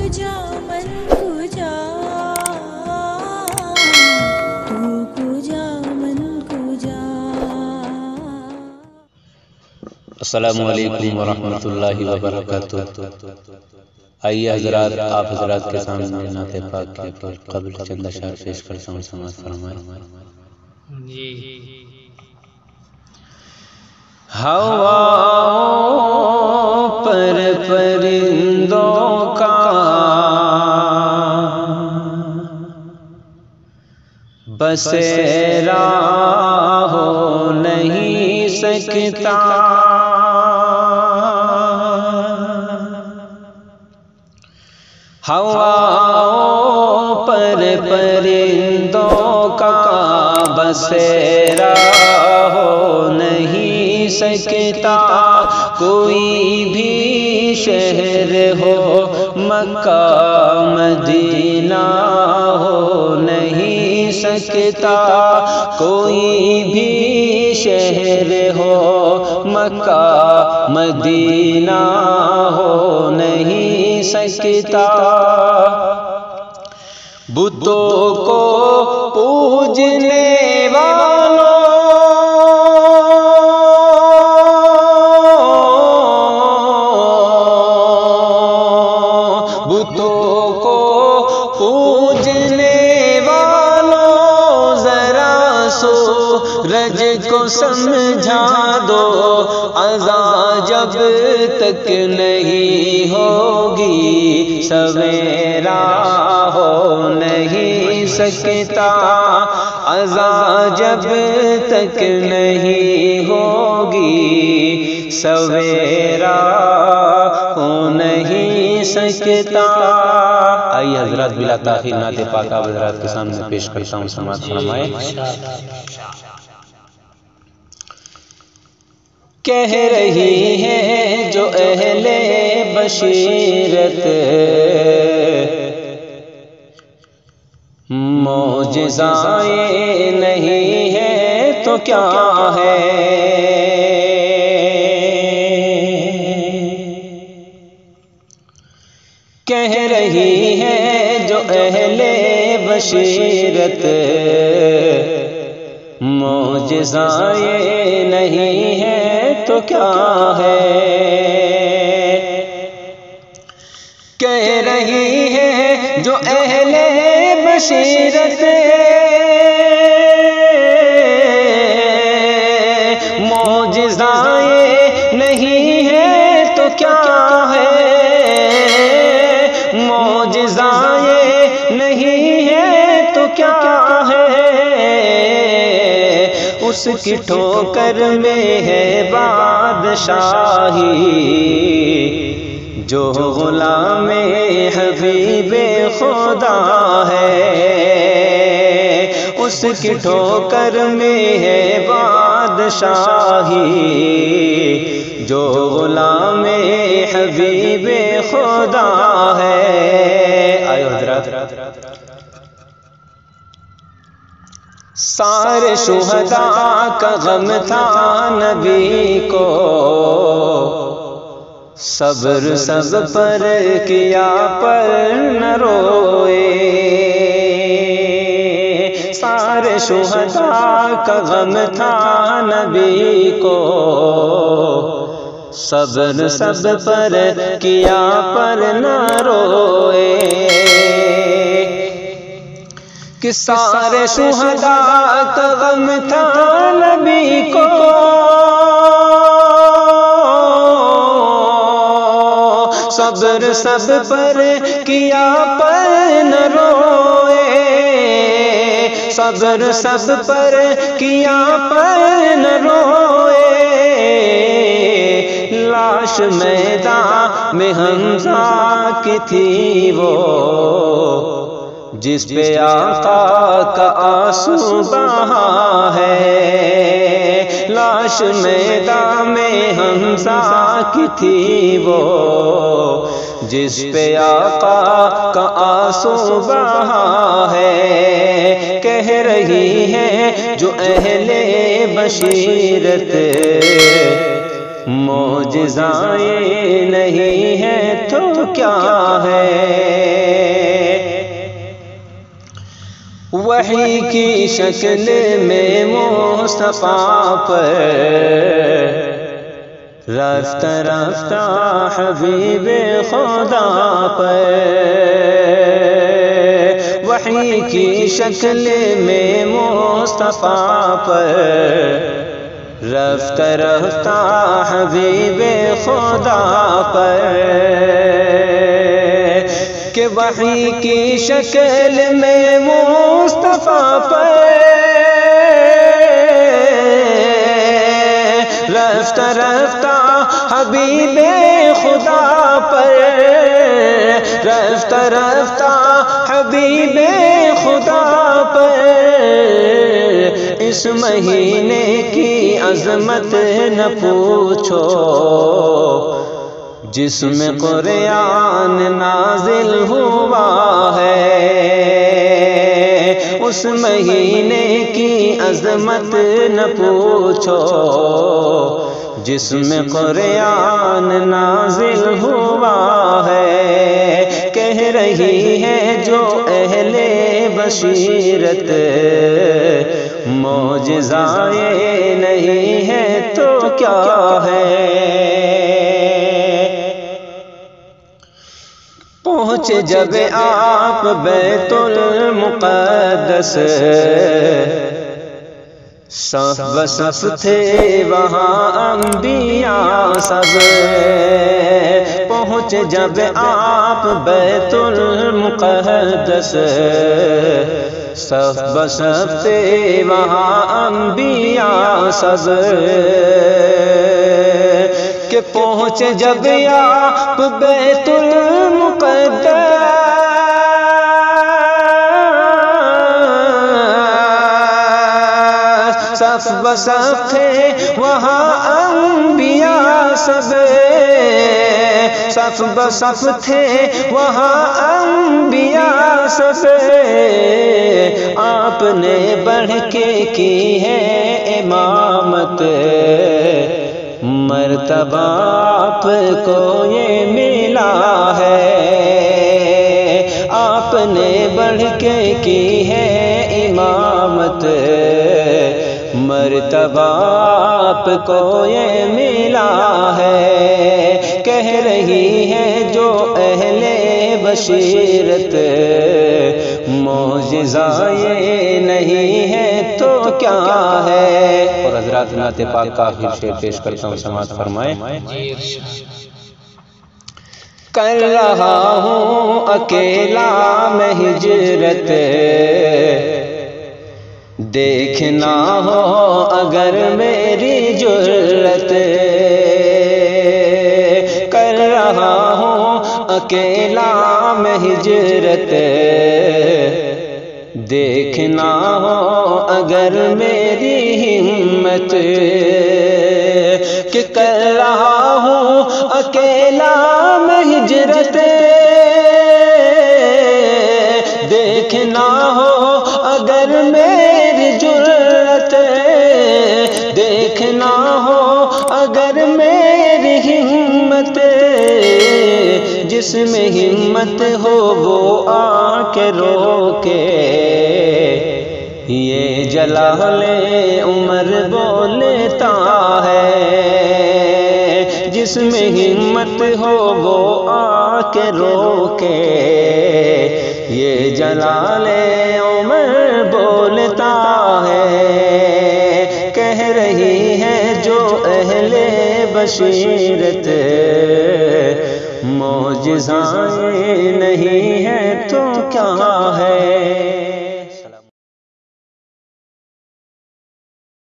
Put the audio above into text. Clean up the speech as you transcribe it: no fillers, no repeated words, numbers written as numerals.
کجا من کجا تو کجا من کجا. السلام علیکم ورحمۃ اللہ وبرکاتہ. آئیے حضرات، آپ حضرات کے سامنے نعت پاک کے قبل چند اشعار پیش کرتا ہوں، سماعت فرمائیں. ہواؤں پر پرندوں کا بسیرا ہو نہیں سکتا، ہواؤں پر پرندوں کا بسیرا ہو نہیں سکتا. کوئی بھی شہر ہو مکہ مدینہ ہو نہیں سکتا، کوئی بھی شہر ہو مکہ مدینہ ہو نہیں سکتا. بتوں کو پوجنے والوں، بتوں کو پوجنے والوں، ذرا سورج کو سمجھا دو، اذان جب تک نہیں ہوگی سویرا ہو نہیں سکتا، اذان جب تک نہیں ہوگی سویرا ہو نہیں سکتا. آئیے حضرات بلا تاخیر نعت پاک آپ حضرات کے سامنے پیش کرتا ہوں، سماعت فرمائیں. کہہ رہی ہے جو اہل بشیرت، معجزائے نہیں ہے تو کیا ہے، کہہ رہی ہے جو اہل بشیرت، معجزائے نہیں ہے تو کیا ہے. کہہ رہی ہے جو اہل بشیرت، معجزائے نہیں ہے تو کیا ہے، معجزائے نہیں ہے تو کیا ہے. اس کی ٹھوکر میں ہے بادشاہی، جو غلام حبیب خدا ہے. اس کی ٹھوکر میں ہے بادشاہی، جو غلام حبیب خدا ہے. آئے حضرات، سارے شہداء کا غم تھا نبی کو، صبر سب پر کیا پر نہ روئے. سارے شہداء کا غم تھا نبی کو، صبر سب پر کیا پر نہ روئے. کہ سارے شہداء کا غم تھا نبی کو، صبر سب پر کیا پر نہ روئے. صبر سب پر کیا پر نہ روئے. لاش میدان میں حمزہ کی تھی وہ، جس پہ آقا کا آنسو بہا ہے. لاش میدان میں حمزہ کی تھی وہ، جس پہ آقا کا آنسو بہا ہے. کہہ رہی ہے جو اہل بشیرت، معجزائے نہیں ہے تو کیا ہے؟ وحی کی شکل میں مصطفیٰ پر رفتہ رفتہ حبیب خدا پر، وحی کی شکل میں مصطفیٰ پر رفتہ رفتہ حبیب خدا پر، کہ وحی کی شکل میں مصطفیٰ پر رفتہ رفتہ حبیب خدا پر، رفتہ رفتہ حبیب خدا پر، اس مہینے کی عظمت نہ پوچھو جس میں قرآن نازل ہوا ہے، اس مہینے کی عظمت نہ پوچھو جس میں قرآن نازل ہوا ہے، کہہ رہی ہے جو اہل بشیرت معجزائے نہیں ہے تو کیا ہے؟ پہنچے جب آپ بیت المقدس، صف بصف تھے وہاں انبیاء سب، پہنچے جب آپ بیت المقدس، صف بصف تھے وہاں انبیاء سب، کہ پہنچے جب آپ بیت المقدس، صف بصف تھے وہاں انبیاء سب، صف بصف تھے وہاں انبیاء سب، آپ نے بڑھ کے کی ہے امامت، مرتبہ آپ کو یہ ملا ہے، آپ نے بڑھ کے کی ہے امامت، مرتبہ آپ کو یہ ملا ہے، کہہ رہی ہے جو اہل بشیرت معجزائے نہیں ہے تو کیا ہے؟ اور حضرات نعت پاک کا آخر شعر پیش کرتا ہوں، سماعت فرمائیں۔ کر رہا ہوں اکیلا میں ہجرت، دیکھنا ہو اگر میری جرت، کر رہا ہوں اکیلا میں ہجرت، دیکھنا ہو اگر میری ہمت، کہ کر رہا ہوں اکیلا میں ہجرت، دیکھنا ہو اگر میری جرت، دیکھنا ہو اگر میری ہمت، جس میں ہمت ہو وہ آ کے روکے، یہ جلال عمر بولتا ہے، جس میں ہمت ہو وہ آ کے روکے، یہ جلال عمر بولتا ہے، کہہ رہی ہے جو اہل بشیرت معجزائے نہیں ہے تو کیا